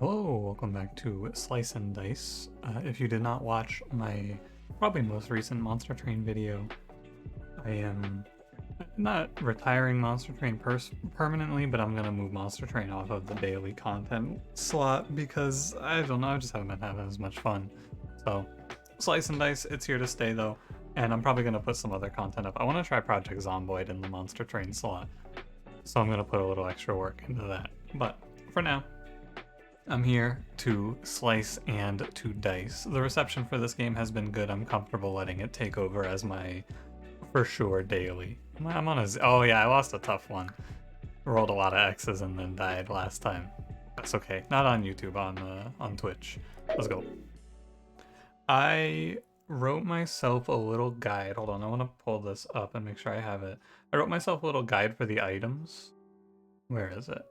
Hello, welcome back to Slice and Dice. If you did not watch my probably most recent Monster Train video, I am not retiring Monster Train permanently, but I'm gonna move Monster Train off of the daily content slot because I don't know, I just haven't been having as much fun. So, Slice and Dice, it's here to stay though, and I'm probably gonna put some other content up. I want to try Project Zomboid in the Monster Train slot, so I'm gonna put a little extra work into that. But for now, I'm here to slice and to dice. The reception for this game has been good. I'm comfortable letting it take over as my for sure daily. I'm on a oh yeah, I lost a tough one. Rolled a lot of X's and then died last time. That's okay. Not on YouTube, on Twitch. Let's go. I wrote myself a little guide. Hold on, I want to pull this up and make sure I have it. I wrote myself a little guide for the items. Where is it?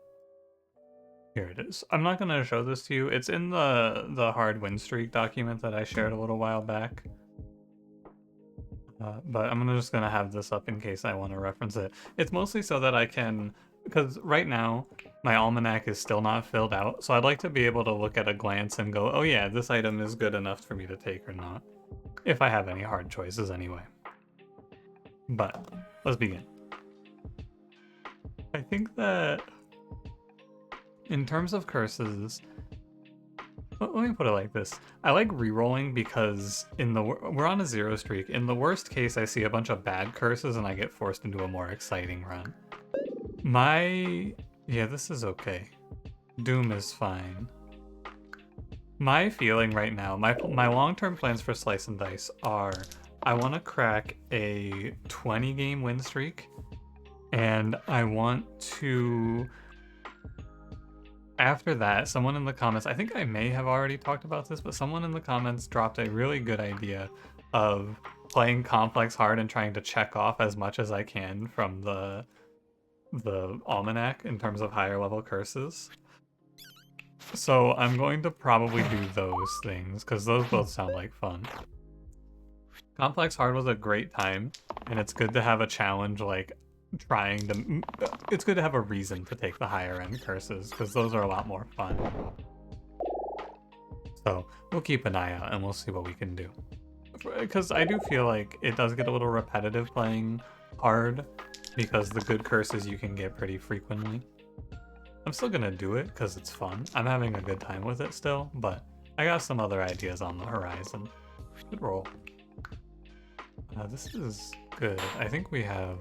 Here it is. I'm not going to show this to you. It's in the hard Winstreak document that I shared a little while back. But I'm just going to have this up in case I want to reference it. It's mostly so that I can, because right now my almanac is still not filled out. So I'd like to be able to look at a glance and go, oh yeah, this item is good enough for me to take or not. If I have any hard choices anyway. But let's begin. I think that in terms of curses, let me put it like this. I like rerolling because we're on a 0 streak. In the worst case, I see a bunch of bad curses and I get forced into a more exciting run. Yeah, this is okay. Doom is fine. My feeling right now, my long-term plans for Slice and Dice are I want to crack a 20-game win streak, and I want to... After that, someone in the comments, I think I may have already talked about this, but someone in the comments dropped a really good idea of playing complex hard and trying to check off as much as I can from the almanac in terms of higher level curses. So I'm going to probably do those things because those both sound like fun. Complex hard was a great time, and it's good to have a challenge like it's good to have a reason to take the higher end curses because those are a lot more fun. So we'll keep an eye out and we'll see what we can do. Because I do feel like it does get a little repetitive playing hard because the good curses you can get pretty frequently. I'm still gonna do it because it's fun. I'm having a good time with it still, but I got some other ideas on the horizon. Good roll. This is good. I think we have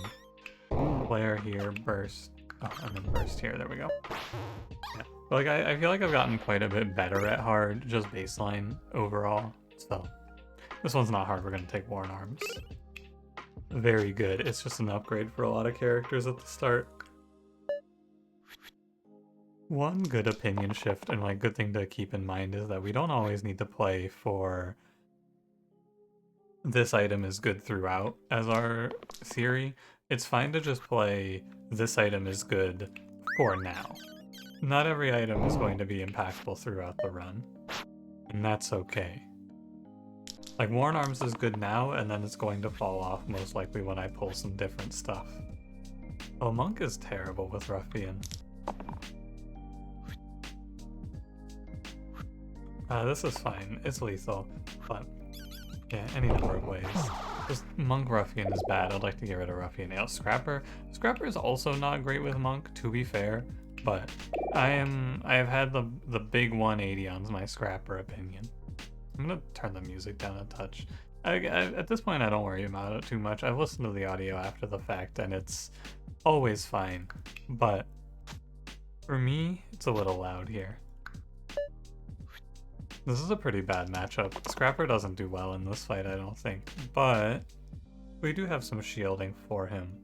Flare here, burst, and then burst here. There we go. Yeah. Like I feel like I've gotten quite a bit better at hard, just baseline overall. So this one's not hard. We're gonna take Worn Arms. Very good. It's just an upgrade for a lot of characters at the start. One good opinion shift and like good thing to keep in mind is that we don't always need to play for this item is good throughout as our theory. It's fine to just play this item is good for now. Not every item is going to be impactful throughout the run, and that's okay. Like Worn Arms is good now, and then it's going to fall off most likely when I pull some different stuff. Oh, Monk is terrible with Ruffian. This is fine. It's lethal, but yeah, any number of ways. Just Monk Ruffian is bad. I'd like to get rid of Ruffian. Scrapper is also not great with Monk, to be fair, but I have had the big 180 on my Scrapper opinion. I'm gonna turn the music down a touch. At this point, I don't worry about it too much. I've listened to the audio after the fact, and it's always fine. But for me, it's a little loud here. This is a pretty bad matchup. Scrapper doesn't do well in this fight, I don't think, but we do have some shielding for him.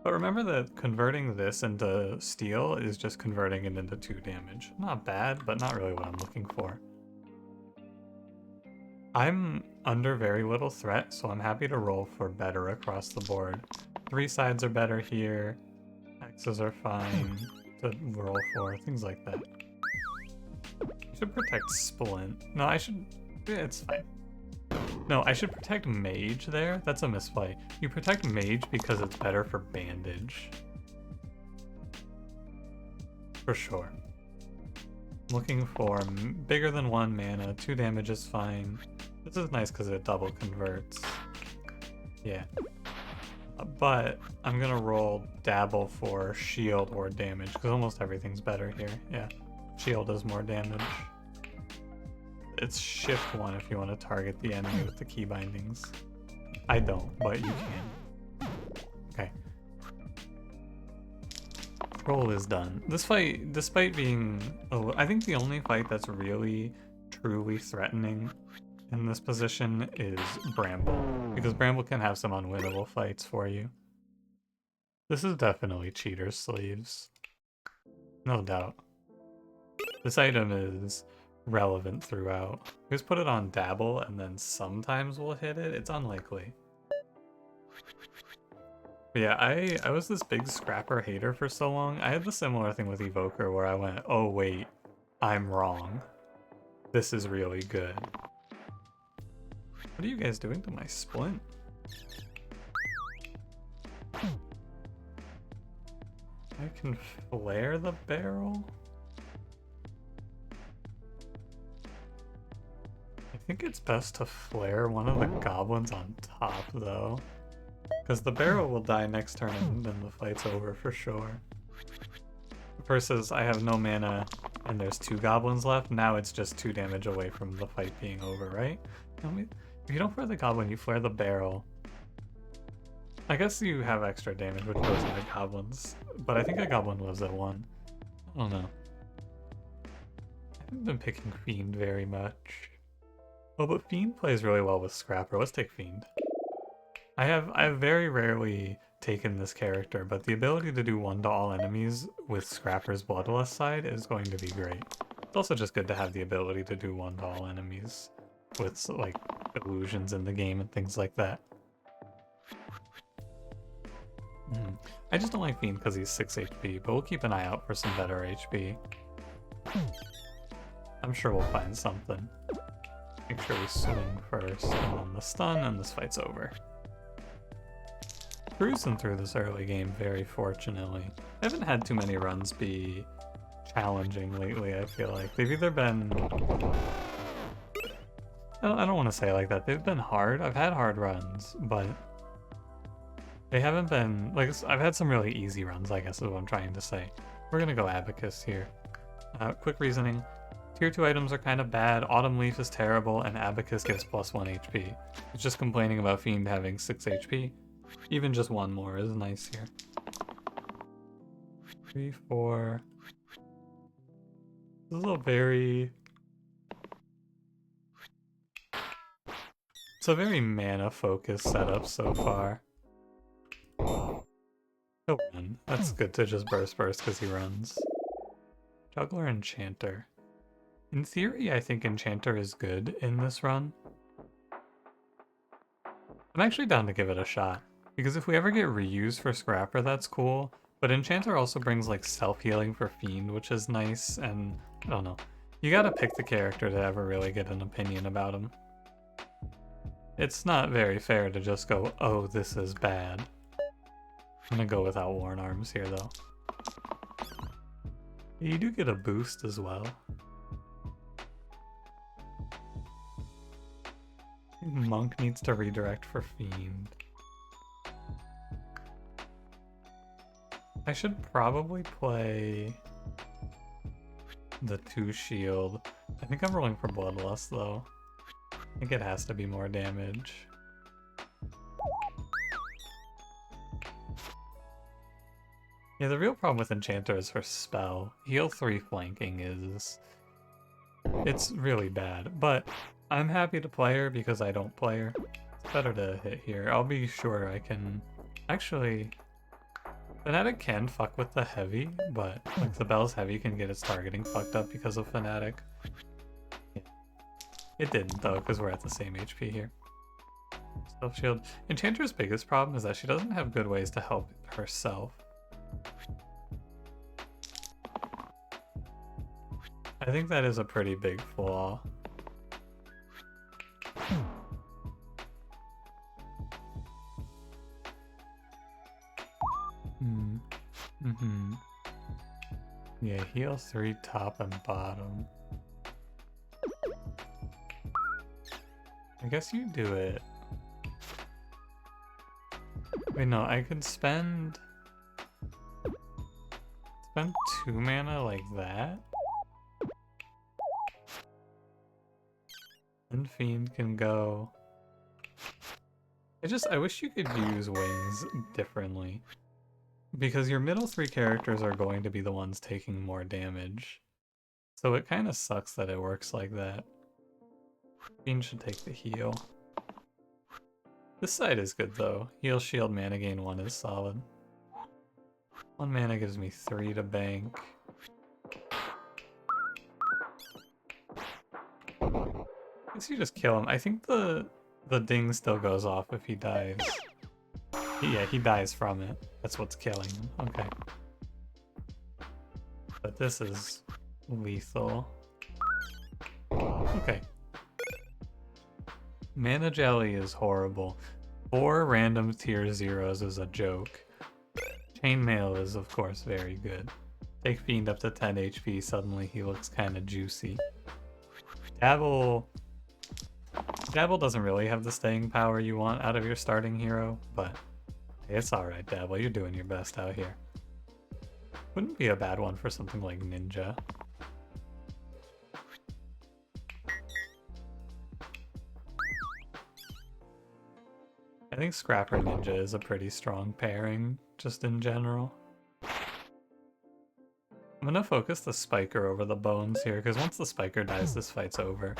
But remember that converting this into steel is just converting it into 2 damage. Not bad, but not really what I'm looking for. I'm under very little threat, so I'm happy to roll for better across the board. 3 sides are better here. X's are fine to roll for, things like that. Should protect Splint. No, I should... It's fine. No, I should protect Mage there. That's a misplay. You protect Mage because it's better for Bandage. For sure. Looking for bigger than 1 mana, 2 damage is fine. This is nice because it double converts. Yeah. But I'm gonna roll Dabble for shield or damage because almost everything's better here. Yeah, shield does more damage. It's shift 1 if you want to target the enemy with the key bindings. I don't, but you can. Okay. Roll is done. This fight, despite being, I think the only fight that's really, truly threatening in this position is Bramble, because Bramble can have some unwinnable fights for you. This is definitely cheater sleeves. No doubt. This item is relevant throughout. We just put it on Dabble and then sometimes we'll hit it. It's unlikely. But yeah, I was this big Scrapper hater for so long. I had the similar thing with Evoker where I went, oh wait, I'm wrong. This is really good. What are you guys doing to my splint? I can flare the barrel? I think it's best to flare one of the goblins on top though. Because the barrel will die next turn and then the fight's over for sure. Versus I have no mana and there's 2 goblins left, now it's just 2 damage away from the fight being over, right? If you don't flare the goblin, you flare the barrel. I guess you have extra damage which goes into goblins, but I think a goblin lives at 1. I don't know. I haven't been picking Fiend very much. Oh, but Fiend plays really well with Scrapper. Let's take Fiend. I've very rarely taken this character, but the ability to do 1 to all enemies with Scrapper's Bloodlust side is going to be great. It's also just good to have the ability to do 1 to all enemies with like illusions in the game and things like that. I just don't like Fiend because he's 6 HP, but we'll keep an eye out for some better HP. I'm sure we'll find something. Make sure we swing first, and then the stun, and this fight's over. Cruising through this early game very fortunately. I haven't had too many runs be challenging lately, I feel like. They've either been... I don't want to say it like that. They've been hard. I've had hard runs, but they haven't been... like, I've had some really easy runs, I guess is what I'm trying to say. We're gonna go Abacus here. Quick reasoning. Tier 2 items are kind of bad, Autumn Leaf is terrible, and Abacus gives +1 HP. It's just complaining about Fiend having 6 HP. Even just 1 more is nice here. 3, 4... This is a very... It's a very mana-focused setup so far. He'll run. That's good to just burst because he runs. Juggler Enchanter. In theory, I think Enchanter is good in this run. I'm actually down to give it a shot, because if we ever get reused for Scrapper, that's cool, but Enchanter also brings like self-healing for Fiend, which is nice, and I don't know. You gotta pick the character to ever really get an opinion about him. It's not very fair to just go, oh, this is bad. I'm gonna go without Worn Arms here, though. You do get a boost as well. Monk needs to redirect for Fiend. I should probably play the 2 shield. I think I'm rolling for Bloodlust though. I think it has to be more damage. Yeah, the real problem with Enchanter is her spell. Heal 3 flanking is... it's really bad, but I'm happy to play her because I don't play her. It's better to hit here. I'll be sure I can... actually... Fnatic can fuck with the heavy, but like the Bell's heavy can get its targeting fucked up because of Fnatic. Yeah. It didn't though, because we're at the same HP here. Self shield. Enchanter's biggest problem is that she doesn't have good ways to help herself. I think that is a pretty big flaw. Yeah, heal 3 top and bottom. I guess you do it. Wait, no, I could spend 2 mana like that. And Fiend can go. I wish you could use wings differently. Because your middle 3 characters are going to be the ones taking more damage. So it kind of sucks that it works like that. Fiend should take the heal. This side is good though. Heal, shield, mana gain 1 is solid. 1 mana gives me 3 to bank. I guess you just kill him. I think the ding still goes off if he dies. Yeah, he dies from it. That's what's killing him. Okay. But this is lethal. Okay. Mana Jelly is horrible. 4 random tier 0s is a joke. Chainmail is of course very good. Take Fiend up to 10 HP, suddenly he looks kinda juicy. Dabble doesn't really have the staying power you want out of your starting hero, but it's alright, Dabble, you're doing your best out here. Wouldn't be a bad one for something like Ninja. I think Scrapper Ninja is a pretty strong pairing, just in general. I'm gonna focus the Spiker over the Bones here, because once the Spiker dies, this fight's over.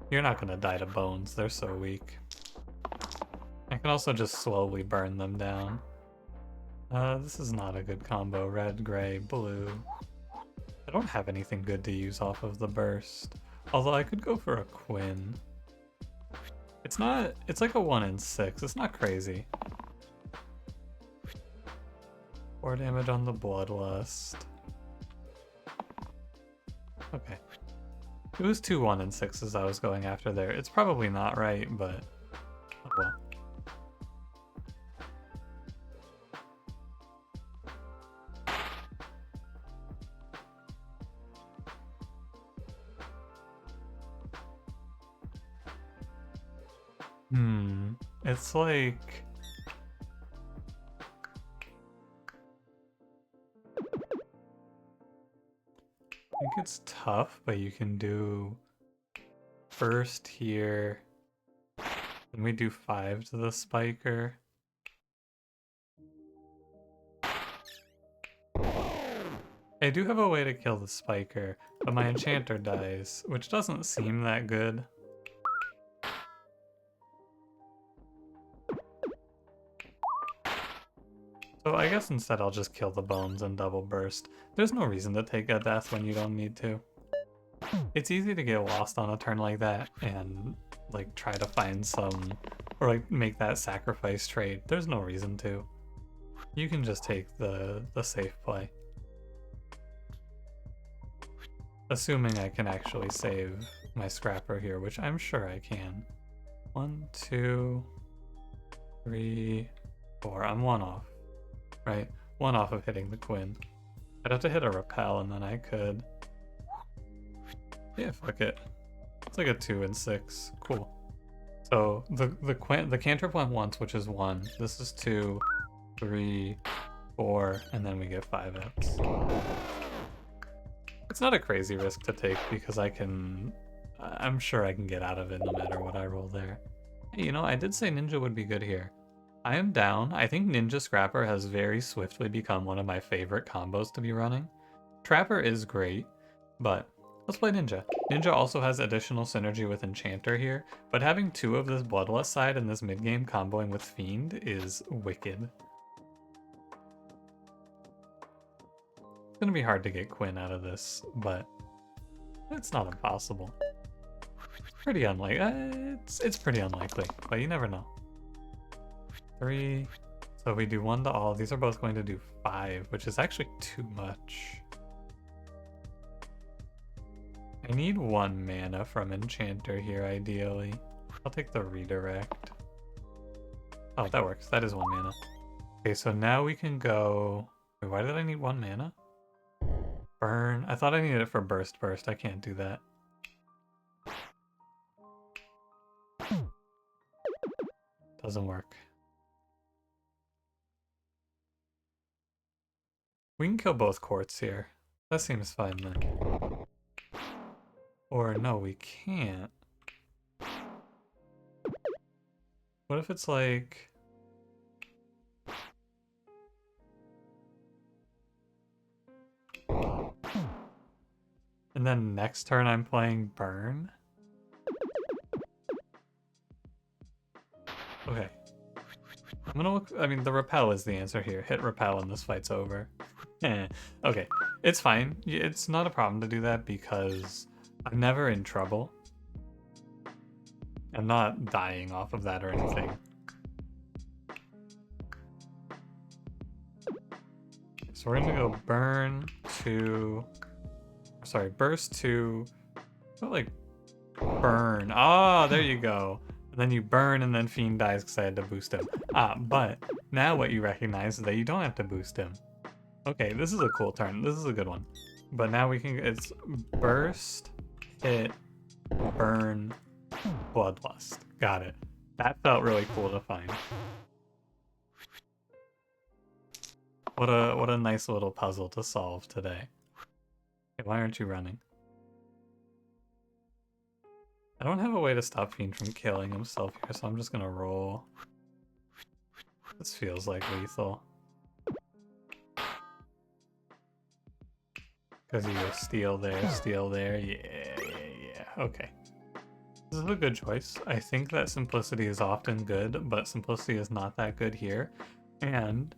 You're not gonna die to Bones, they're so weak. I can also just slowly burn them down. This is not a good combo. Red, gray, blue. I don't have anything good to use off of the burst. Although I could go for a Quinn. It's like a 1 in 6. It's not crazy. 4 damage on the Bloodlust. Okay. It was 2 1 in 6s I was going after there. It's probably not right, but oh well. It's like... I think it's tough, but you can do first here. Then we do 5 to the Spiker. I do have a way to kill the Spiker, but my Enchanter dies, which doesn't seem that good. So I guess instead I'll just kill the Bones and double burst. There's no reason to take a death when you don't need to. It's easy to get lost on a turn like that and like try to find some, or like make that sacrifice trade. There's no reason to. You can just take the safe play. Assuming I can actually save my Scrapper here, which I'm sure I can. 1, 2, 3, 4. I'm 1 off. Right? 1 off of hitting the Quinn. I'd have to hit a Repel and then I could... Yeah, fuck it. It's like a 2 in 6. Cool. So the cantrip went once, which is 1. This is 2, 3, 4, and then we get 5x. It's not a crazy risk to take because I'm sure I can get out of it no matter what I roll there. Hey, you know, I did say Ninja would be good here. I am down. I think Ninja Scrapper has very swiftly become one of my favorite combos to be running. Trapper is great, but let's play Ninja. Ninja also has additional synergy with Enchanter here, but having 2 of this Bloodlust side in this mid-game comboing with Fiend is wicked. It's gonna be hard to get Quinn out of this, but it's not impossible. Pretty unlikely. It's pretty unlikely, but you never know. 3. So we do 1 to all. These are both going to do 5, which is actually too much. I need 1 mana from Enchanter here, ideally. I'll take the redirect. Oh, that works. That is 1 mana. Okay, so now we can go... Wait, why did I need 1 mana? burn. I thought I needed it for burst. I can't do that. Doesn't work. We can kill both courts here. That seems fine then. Or no, we can't. What if it's like... And then next turn I'm playing burn? Okay. I'm gonna look... I mean, the repel is the answer here. Hit repel and this fight's over. Okay. It's fine. It's not a problem to do that because I'm never in trouble. I'm not dying off of that or anything. So we're gonna go burn to... Sorry, burst to... like... burn. Ah, there you go. And then you burn and then Fiend dies because I had to boost him. But now what you recognize is that you don't have to boost him. Okay, this is a cool turn. This is a good one. But now we can... It's burst, hit, burn, bloodlust. Got it. That felt really cool to find. What a nice little puzzle to solve today. Okay, why aren't you running? I don't have a way to stop Fiend from killing himself here, so I'm just gonna roll. This feels like lethal. Because you go steal there, yeah. Okay. This is a good choice. I think that simplicity is often good, but simplicity is not that good here. And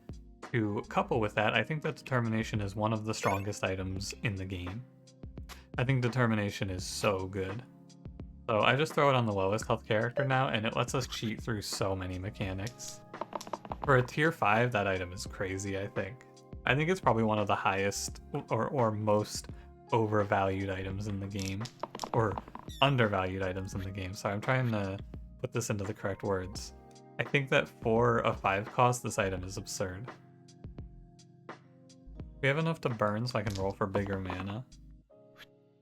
to couple with that, I think that determination is one of the strongest items in the game. I think determination is so good. So I just throw it on the lowest health character now, and it lets us cheat through so many mechanics. For a tier 5, that item is crazy, I think. I think it's probably one of the highest or most overvalued items in the game. Or undervalued items in the game. Sorry, I'm trying to put this into the correct words. I think that for a 5 cost, this item is absurd. We have enough to burn so I can roll for bigger mana.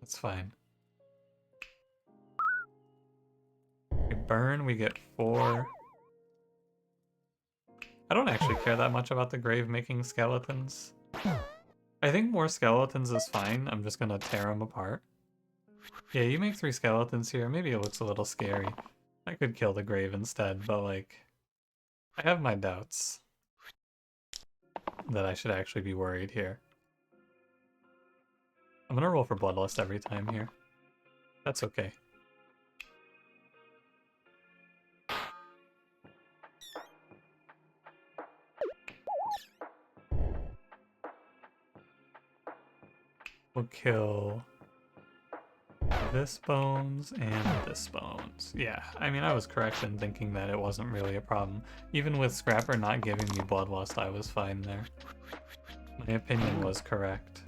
That's fine. We burn, we get 4. I don't actually care that much about the grave making skeletons. I think more skeletons is fine. I'm just gonna tear them apart. Yeah, you make 3 skeletons here. Maybe it looks a little scary. I could kill the grave instead, but like... I have my doubts that I should actually be worried here. I'm gonna roll for Bloodlust every time here. That's okay. We'll kill this bones and this bones. Yeah, I mean, I was correct in thinking that it wasn't really a problem. Even with Scrapper not giving me Bloodlust, I was fine there. My opinion was correct.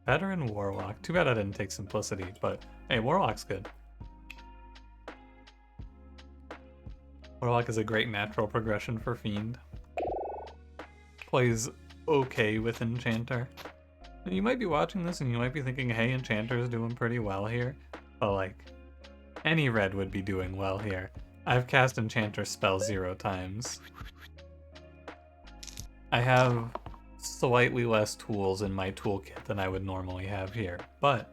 Veteran Warlock. Too bad I didn't take Simplicity, but hey, Warlock's good. Warlock is a great natural progression for Fiend. Plays okay with Enchanter. You might be watching this and you might be thinking, hey, Enchanter is doing pretty well here. But like, any red would be doing well here. I've cast Enchanter spell 0 times. I have slightly less tools in my toolkit than I would normally have here. But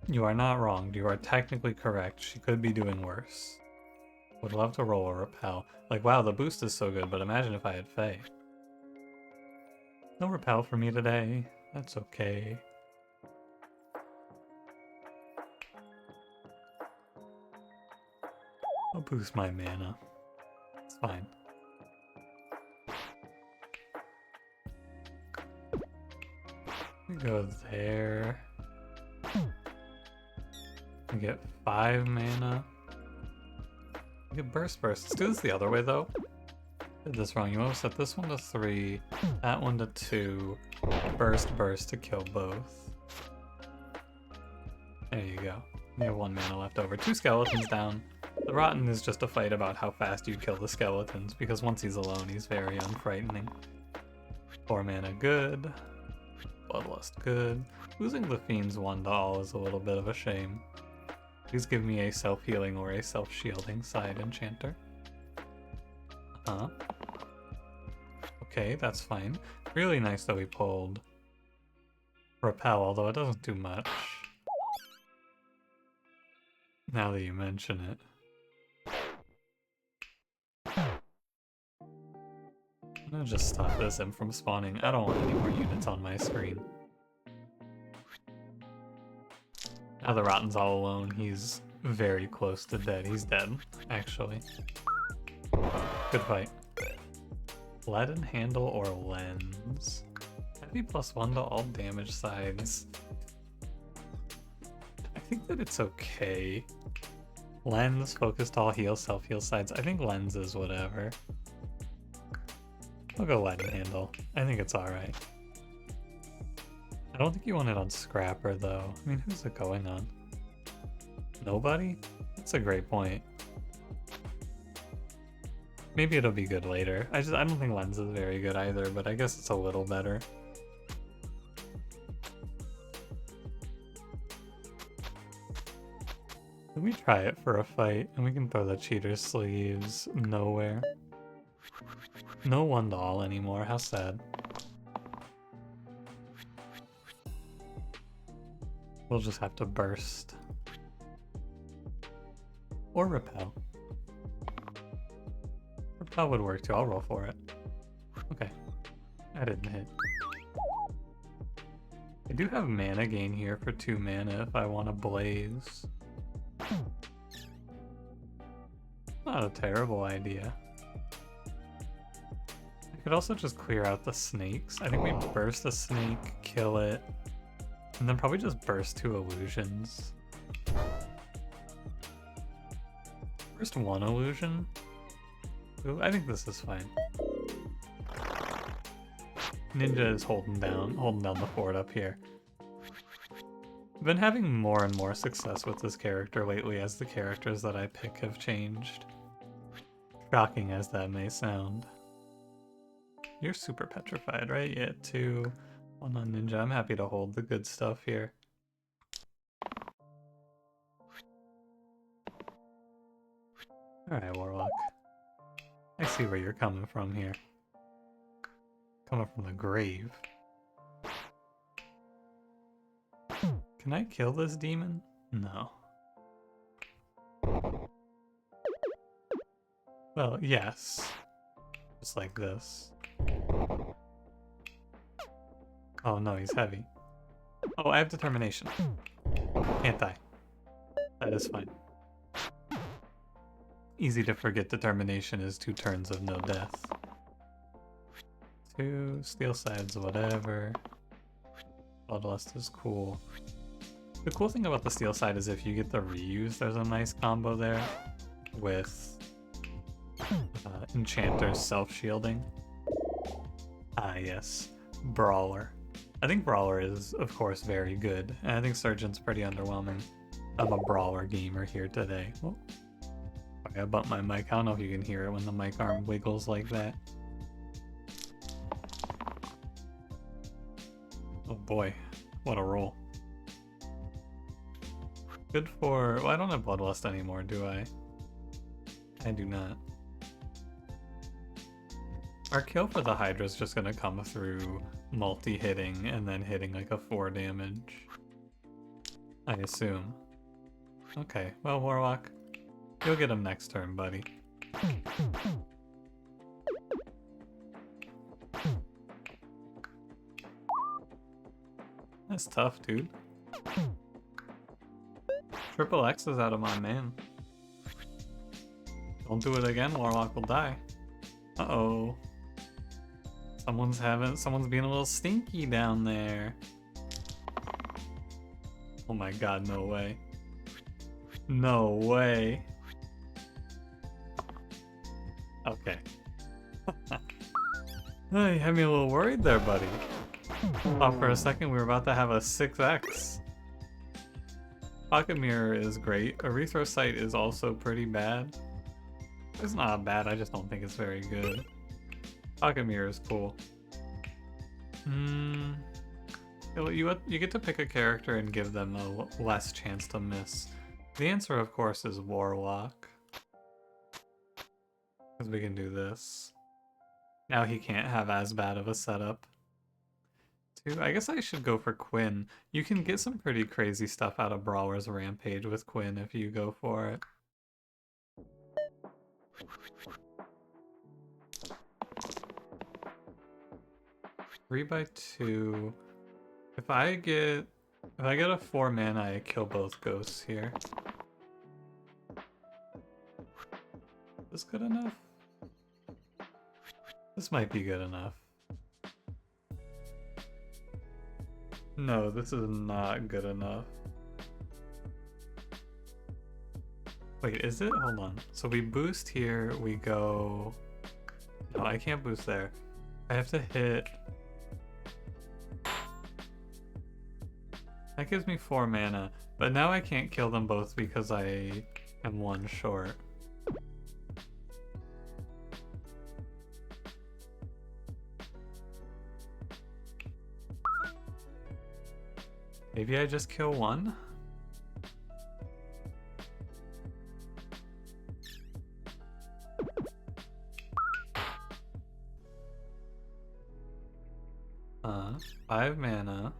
you are not wrong. You are technically correct. She could be doing worse. Would love to roll a repel. Like, wow, the boost is so good, but imagine if I had Fae. No repel for me today. That's okay. I'll boost my mana. It's fine. We go there. We get 5 mana. We get burst. Let's do this the other way though. Did this wrong. You want to set this one to 3, that one to 2, burst to kill both. There you go. You have 1 mana left over. 2 skeletons down. The Rotten is just a fight about how fast you kill the skeletons, because once he's alone, he's very unfrightening. 4 mana good. Bloodlust, good. Losing the Fiend's 1-all is a little bit of a shame. Please give me a self-healing or a self-shielding side Enchanter. Huh? Okay, that's fine. Really nice that we pulled Repel, although it doesn't do much. Now that you mention it. I'm gonna just stop this imp from spawning. I don't want any more units on my screen. Now the Rotten's all alone, he's very close to dead. He's dead, actually. Good fight. Leaden handle or lens? Heavy +1 to all damage sides. I think that it's okay. Lens, focused all heal, self-heal sides. I think lens is whatever. I'll go leaden handle. I think it's alright. I don't think you want it on Scrapper though. I mean, who's it going on? Nobody? That's a great point. Maybe it'll be good later. I don't think lens is very good either, but I guess it's a little better. Let me try it for a fight, and we can throw the cheater sleeves nowhere. No 1-all anymore, how sad. We'll just have to burst. Or repel. Repel would work too, I'll roll for it. Okay, I didn't hit. I do have mana gain here for 2 mana if I want to blaze. Not a terrible idea. I could also just clear out the snakes. I think we burst a snake, kill it, and then probably just burst 2 illusions. Burst 1 illusion? Ooh, I think this is fine. Ninja is holding down the fort up here. I've been having more and more success with this character lately as the characters that I pick have changed. Shocking as that may sound. You're super petrified, right? Yeah, 2, 1 on Ninja. I'm happy to hold the good stuff here. Alright, Warlock. I see where you're coming from here. Coming from the grave. Can I kill this demon? No. Well, yes. Just like this. Oh no, he's heavy. Oh, I have determination. Can't die. That is fine. Easy to forget determination is 2 turns of no death. 2 steel sides, whatever. Bloodlust is cool. The cool thing about the steel side is if you get the reuse, there's a nice combo there with Enchanter's self-shielding. Ah yes, Brawler. I think Brawler is, of course, very good, and I think Surgeon's pretty underwhelming. I'm a Brawler gamer here today. Oh. I bumped my mic. I don't know if you can hear it when the mic arm wiggles like that. Oh boy, what a roll. Good for... well, I don't have Bloodlust anymore, do I? I do not. Our kill for the Hydra is just gonna come through multi-hitting and then hitting like a 4 damage. I assume. Okay, well, Warlock, you'll get him next turn, buddy. That's tough, dude. Triple X is out of my man. Don't do it again, Warlock will die. Uh-oh. Someone's being a little stinky down there. Oh my god, no way. No way. Okay. Oh, you had me a little worried there, buddy. Thought for a second we were about to have a 6x. Pocket Mirror is great. Erythrocyte is also pretty bad. It's not bad, I just don't think it's very good. Pocket Mirror is cool. You get to pick a character and give them a less chance to miss. The answer, of course, is Warlock. Because we can do this. Now he can't have as bad of a setup. I guess I should go for Quinn. You can get some pretty crazy stuff out of Brawler's Rampage with Quinn if you go for it. Three by 2. If I get a 4 mana, I kill both ghosts here. Is this good enough? This might be good enough. No, this is not good enough. Wait, is it? Hold on. So we boost here, we go... No, I can't boost there. I have to hit... That gives me 4 mana, but now I can't kill them both because I am 1 short. Maybe I just kill 1? Uh, 5 mana.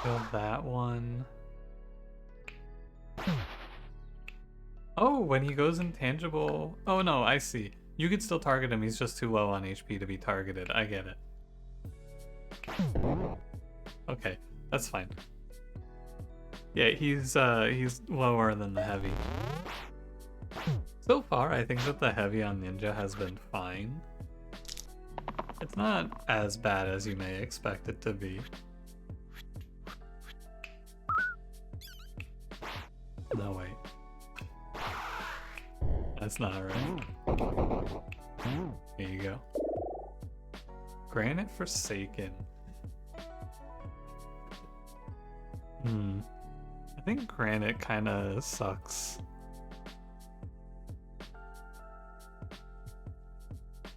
Kill that one. Oh, when he goes intangible... Oh no, I see. You could still target him, he's just too low on HP to be targeted. I get it. Okay, that's fine. Yeah, he's lower than the heavy. So far, I think that the heavy on Ninja has been fine. It's not as bad as you may expect it to be. No, wait. That's not right. Here you go. Granite Forsaken. I think Granite kinda sucks.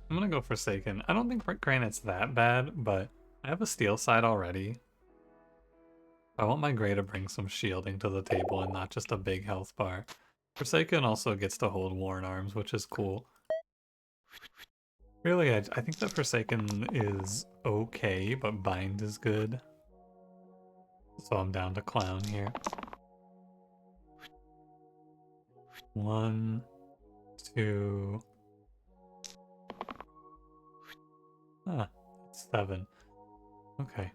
I'm gonna go Forsaken. I don't think Granite's that bad, but I have a steel side already. I want my Grey to bring some shielding to the table and not just a big health bar. Forsaken also gets to hold Worn Arms, which is cool. Really, I think that Forsaken is okay, but Bind is good. So I'm down to Clown here. 1, 2... Ah, 7. Okay.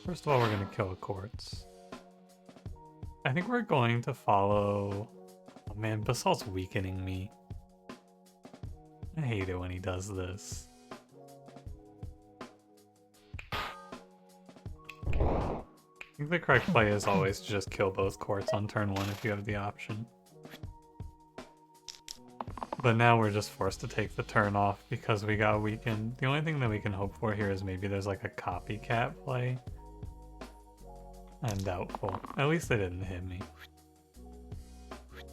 First of all, we're going to kill a Quartz. I think we're going to follow... Oh man, Basalt's weakening me. I hate it when he does this. I think the correct play is always to just kill both Quartz on turn 1 if you have the option. But now we're just forced to take the turn off because we got weakened. The only thing that we can hope for here is maybe there's like a copycat play. I'm doubtful. At least they didn't hit me.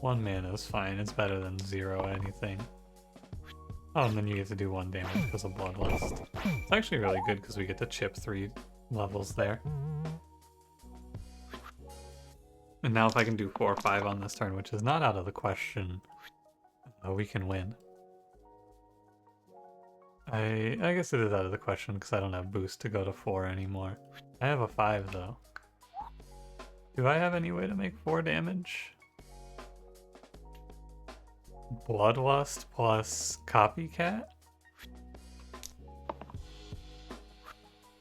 1 mana is fine. It's better than 0 anything. Oh, and then you get to do 1 damage because of Bloodlust. It's actually really good because we get to chip 3 levels there. And now if I can do 4 or 5 on this turn, which is not out of the question, we can win. I guess it is out of the question because I don't have boost to go to 4 anymore. I have a 5 though. Do I have any way to make 4 damage? Bloodlust plus Copycat?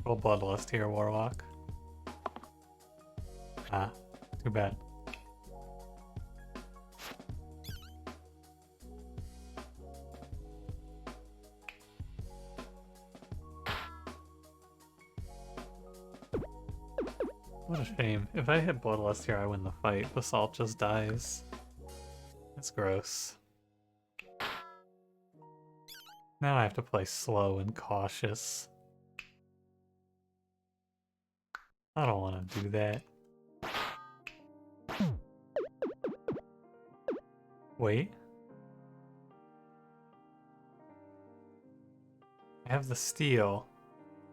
Roll Bloodlust here, Warlock. Ah, too bad. What a shame. If I hit Bloodlust here, I win the fight. Basalt just dies. That's gross. Now I have to play slow and cautious. I don't want to do that. Wait. I have the steel.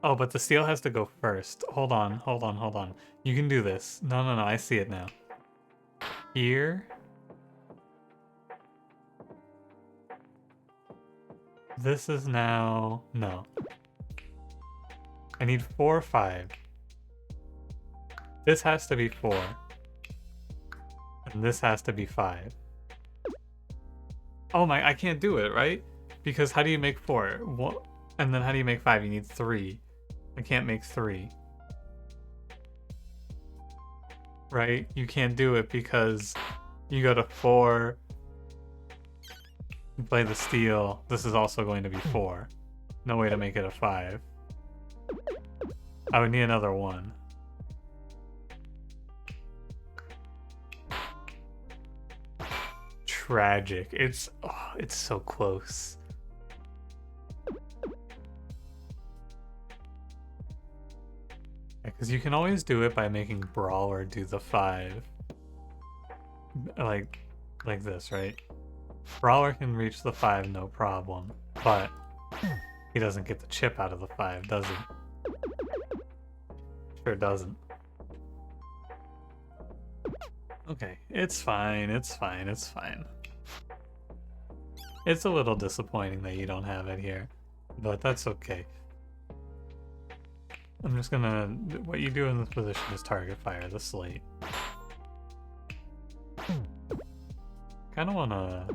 Oh, but the steel has to go first. Hold on, hold on, hold on. You can do this. No, no, no, I see it now. Here. This is now... No. I need 4 or 5. This has to be 4. And this has to be 5. Oh my, I can't do it, right? Because how do you make 4? What? And then how do you make 5? You need 3. I can't make 3. Right? You can't do it because you go to 4. You play the steel. This is also going to be 4. No way to make it a 5. I would need another 1. Tragic. It's so close. Because you can always do it by making Brawler do the 5. Like this, right? Brawler can reach the 5 no problem, but he doesn't get the chip out of the 5, does he? Sure doesn't. Okay, it's fine, it's fine, it's fine. It's a little disappointing that you don't have it here, but that's okay. I'm just gonna... What you do in this position is target fire the slate. Kinda wanna...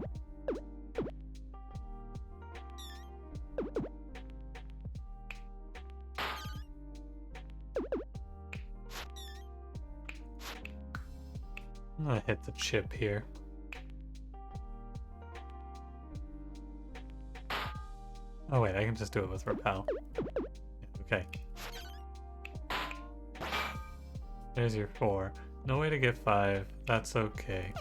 I'm gonna hit the chip here. Oh wait, I can just do it with repel. Okay. There's your 4. No way to get 5. That's okay.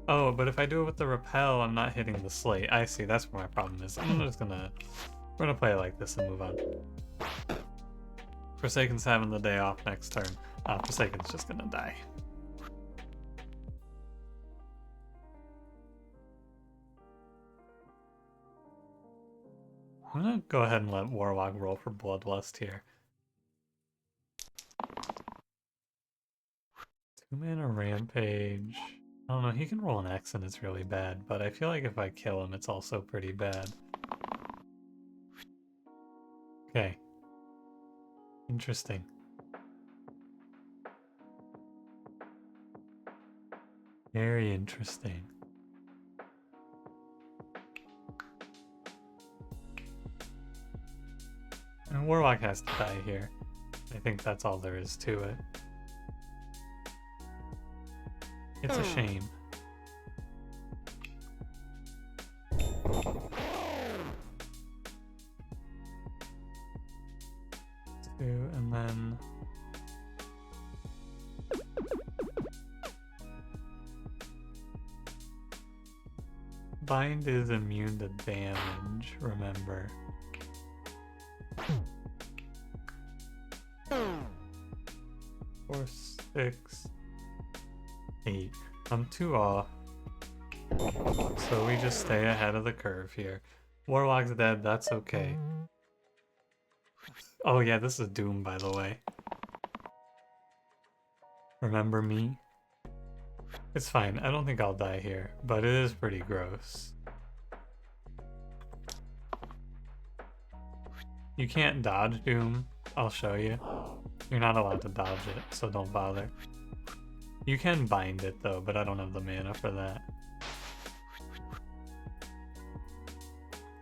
Oh, but if I do it with the repel, I'm not hitting the slate. I see, that's where my problem is. I'm just gonna... We're gonna play it like this and move on. Forsaken's having the day off next turn. Forsaken's just gonna die. I'm gonna go ahead and let Warlock roll for Bloodlust here. 2-mana Rampage. I don't know, he can roll an X and it's really bad, but I feel like if I kill him, it's also pretty bad. Okay. Interesting. Very interesting. And Warlock has to die here. I think that's all there is to it. It's a shame. And then... Bind is immune to damage, remember. 4, 6, 8. I'm 2 off. So we just stay ahead of the curve here. Warlock's dead, that's okay. Oh yeah, this is Doom, by the way. Remember me? It's fine, I don't think I'll die here, but it is pretty gross. You can't dodge Doom, I'll show you. You're not allowed to dodge it, so don't bother. You can bind it though, but I don't have the mana for that.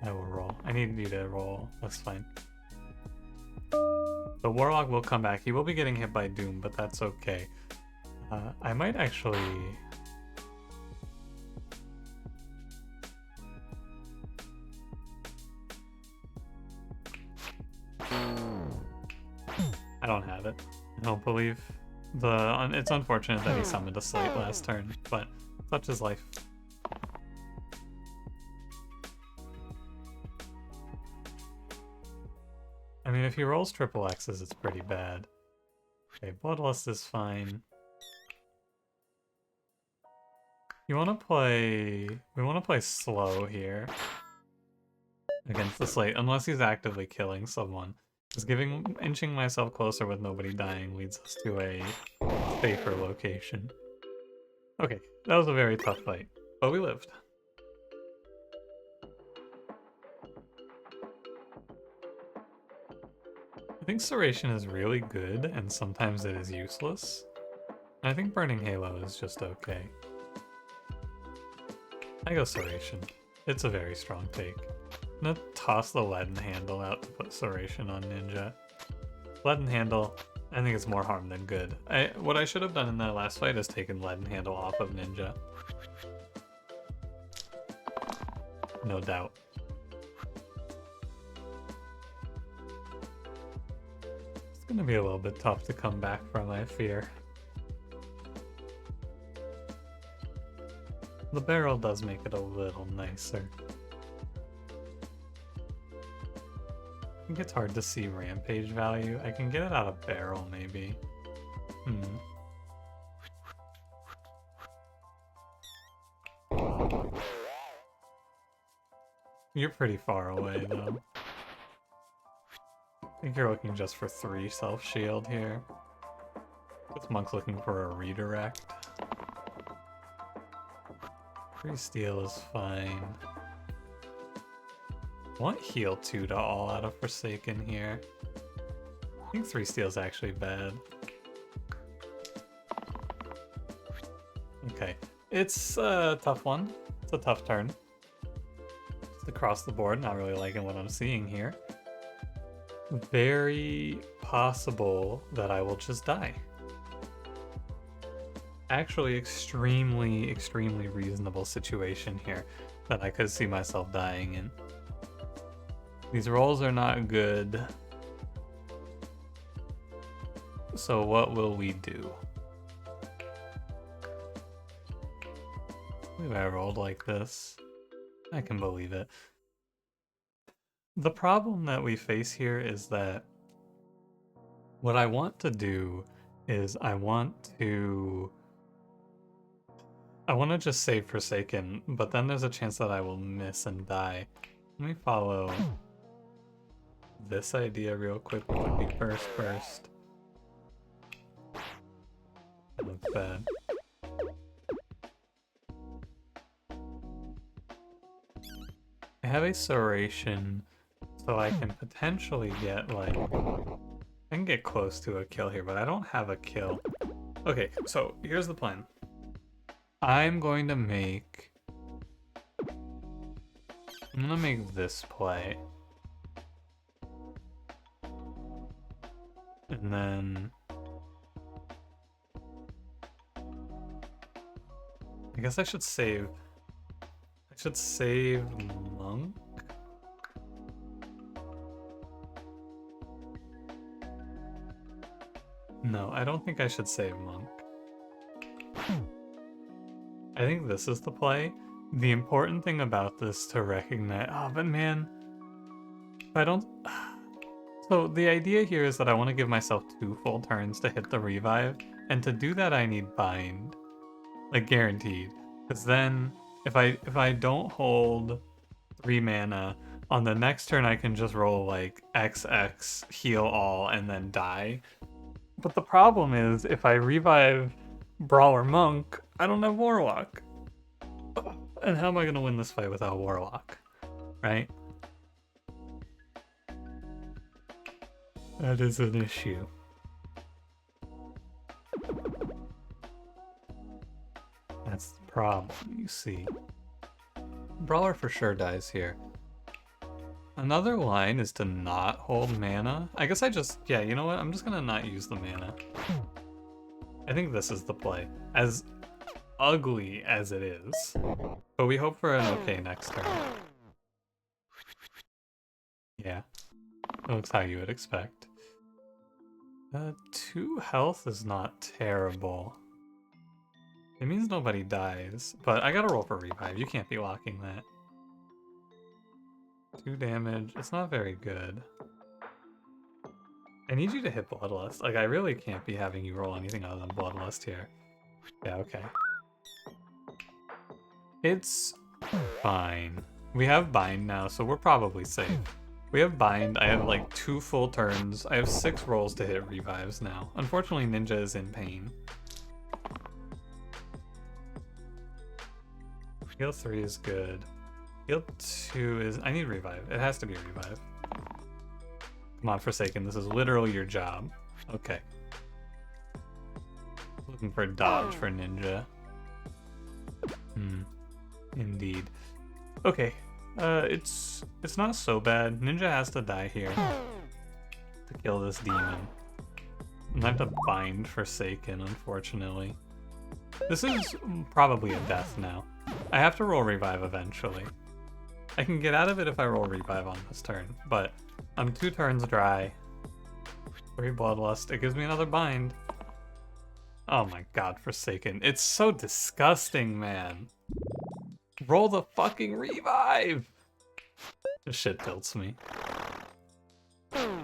I will roll. I need you to roll, that's fine. The Warlock will come back. He will be getting hit by Doom, but that's okay. I might actually... I don't have it. I don't believe. It's unfortunate that he summoned a slate last turn, but such is life. I mean, if he rolls triple X's, it's pretty bad. Okay, Bloodlust is fine. We want to play slow here against the slate, unless he's actively killing someone. Because inching myself closer with nobody dying leads us to a safer location. Okay, that was a very tough fight, but we lived. I think Serration is really good, and sometimes it is useless. I think Burning Halo is just okay. I go Serration. It's a very strong take. I'm gonna toss the Leaden Handle out to put Serration on Ninja. Leaden Handle, I think it's more harm than good. What I should have done in that last fight is taken Leaden Handle off of Ninja. No doubt. It's gonna be a little bit tough to come back from, I fear. The barrel does make it a little nicer. I think it's hard to see rampage value. I can get it out of barrel, maybe. You're pretty far away, though. I think you're looking just for 3 self-shield here. This monk's looking for a redirect. 3 steel is fine. I want heal 2 to all out of Forsaken here. I think 3 steel is actually bad. Okay, it's a tough one. It's a tough turn. Just across the board, not really liking what I'm seeing here. Very possible that I will just die. Actually, extremely reasonable situation here that I could see myself dying in. These rolls are not good. So what will we do? I believe I rolled like this. I can believe it. The problem that we face here is that what I want to do is I want to just save Forsaken, but then there's a chance that I will miss and die. Let me follow this idea real quick, which would be first. That looks bad. I have a Serration, so I can potentially get, like... I can get close to a kill here, but I don't have a kill. Okay, so here's the plan. I'm going to make this play. And then I guess I should save Monk. No, I don't think I should save Monk. I think this is the play. The important thing about this to recognize... Oh, but man, if I don't... So the idea here is that I want to give myself 2 full turns to hit the revive, and to do that I need bind. Like, guaranteed. Because then, if I don't hold 3 mana, on the next turn I can just roll like XX, heal all, and then die. But the problem is, if I revive Brawler Monk, I don't have Warlock. And how am I going to win this fight without Warlock? Right? That is an issue. That's the problem, you see. Brawler for sure dies here. Another line is to not hold mana. I guess yeah, you know what? I'm just gonna not use the mana. I think this is the play. As ugly as it is. But we hope for an okay next turn. Yeah. It looks how you would expect. 2 health is not terrible. It means nobody dies, but I gotta roll for revive. You can't be locking that. 2 damage. It's not very good. I need you to hit Bloodlust. Like, I really can't be having you roll anything other than Bloodlust here. Yeah, okay. It's fine. We have bind now, so we're probably safe. We have bind. I have like 2 full turns. I have 6 rolls to hit revives now. Unfortunately, Ninja is in pain. Heal 3 is good. Heal 2 is... I need revive. It has to be revive. Come on, Forsaken. This is literally your job. Okay. Looking for dodge for Ninja. Indeed. Okay. It's not so bad. Ninja has to die here to kill this demon. And I have to bind Forsaken, unfortunately. This is probably a death now. I have to roll revive eventually. I can get out of it if I roll revive on this turn, but I'm 2 turns dry. 3 bloodlust. It gives me another bind. Oh my god, Forsaken. It's so disgusting, man. Roll the fucking revive! This shit tilts me.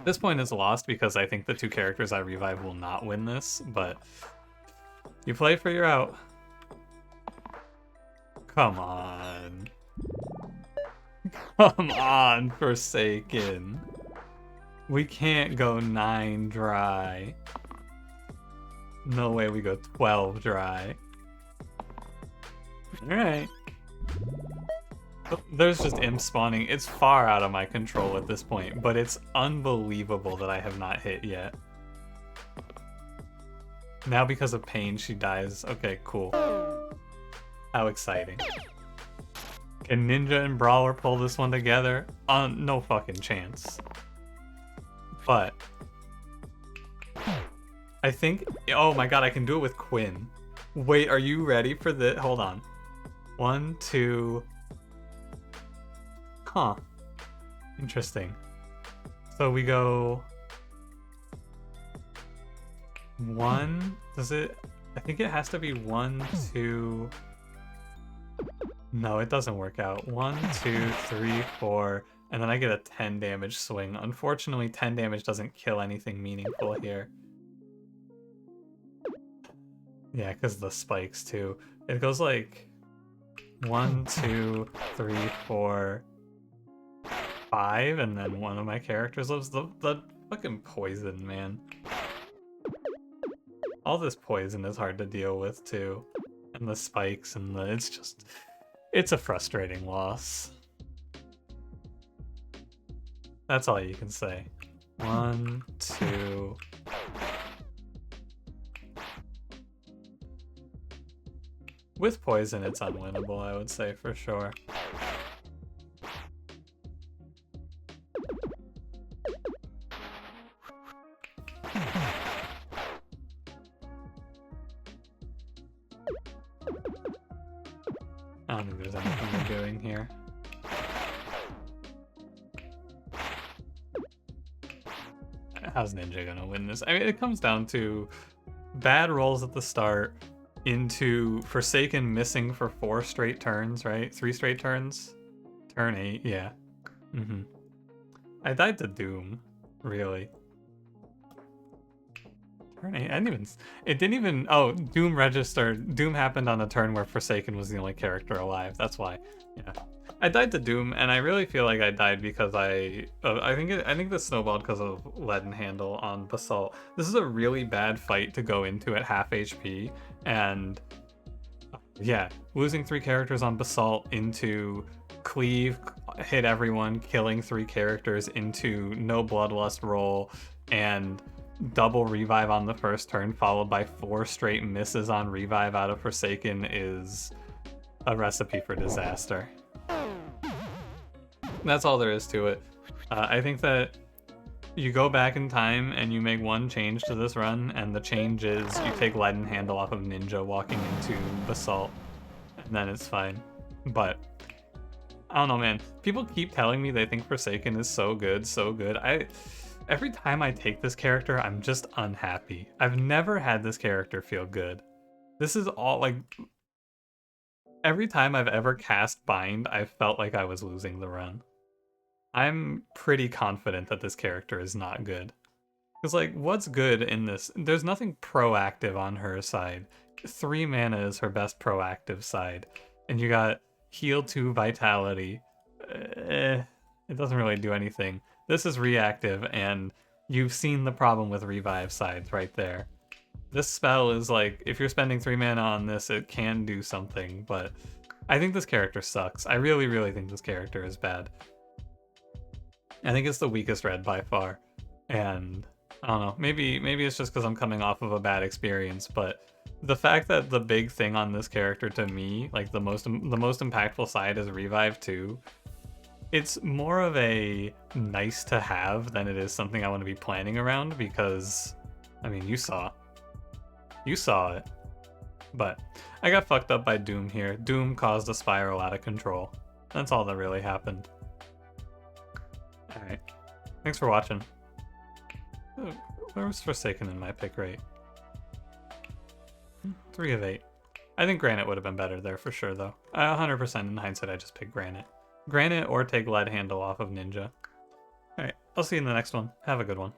This point is lost because I think the 2 characters I revive will not win this, but you play for your out. Come on. Come on, Forsaken. We can't go 9 dry. No way we go 12 dry. Alright. There's just imp spawning. It's far out of my control at this point, but it's unbelievable that I have not hit yet. Now because of pain, she dies. Okay, cool. How exciting. Can Ninja and Brawler pull this one together? No fucking chance. But I think... Oh my god, I can do it with Quinn. Wait, are you ready for this? Hold on. 1, 2... Huh. Interesting. So we go... 1... Does it... I think it has to be 1, 2... No, it doesn't work out. 1, 2, 3, 4... And then I get a 10 damage swing. Unfortunately, 10 damage doesn't kill anything meaningful here. Yeah, because the spikes too. It goes like 1, 2, 3, 4, 5, and then one of my characters lives. The fucking poison, man. All this poison is hard to deal with too. And the spikes and the... It's just... It's a frustrating loss. That's all you can say. 1, 2... With poison, it's unwinnable, I would say, for sure. I don't think there's anything we're doing here. How's Ninja gonna win this? I mean, it comes down to bad rolls at the start, into Forsaken missing for 4 straight turns, right? 3 straight turns? Turn 8, yeah. I died to Doom, really. Turn 8, it didn't even, oh, Doom registered. Doom happened on a turn where Forsaken was the only character alive, that's why, yeah. I died to Doom, and I really feel like I died because I think this snowballed because of Leaden Handle on Basalt. This is a really bad fight to go into at half HP, and yeah, losing 3 characters on Basalt into Cleave, hit everyone, killing 3 characters into no Bloodlust roll, and double revive on the first turn, followed by 4 straight misses on revive out of Forsaken is a recipe for disaster. That's all there is to it. I think that you go back in time and you make one change to this run, and the change is you take Leaden Handle off of Ninja walking into Basalt, and then it's fine. But I don't know, man. People keep telling me they think Forsaken is so good, so good. Every time I take this character, I'm just unhappy. I've never had this character feel good. This is all like... Every time I've ever cast Bind, I've felt like I was losing the run. I'm pretty confident that this character is not good. Because, like, what's good in this? There's nothing proactive on her side. 3 mana is her best proactive side. And you got heal 2 vitality. It doesn't really do anything. This is reactive, and you've seen the problem with revive sides right there. This spell is like, if you're spending 3 mana on this, it can do something, but I think this character sucks. I really, really think this character is bad. I think it's the weakest red by far, and I don't know, maybe it's just because I'm coming off of a bad experience, but the fact that the big thing on this character to me, like the most impactful side is revive 2, it's more of a nice to have than it is something I want to be planning around, because, I mean, you saw it. But I got fucked up by Doom here. Doom caused a spiral out of control. That's all that really happened. Alright. Thanks for watching. Where was Forsaken in my pick rate? 3 of 8. I think Granite would have been better there for sure, though. 100% in hindsight, I just picked Granite. Granite or take Lead Handle off of Ninja. Alright, I'll see you in the next one. Have a good one.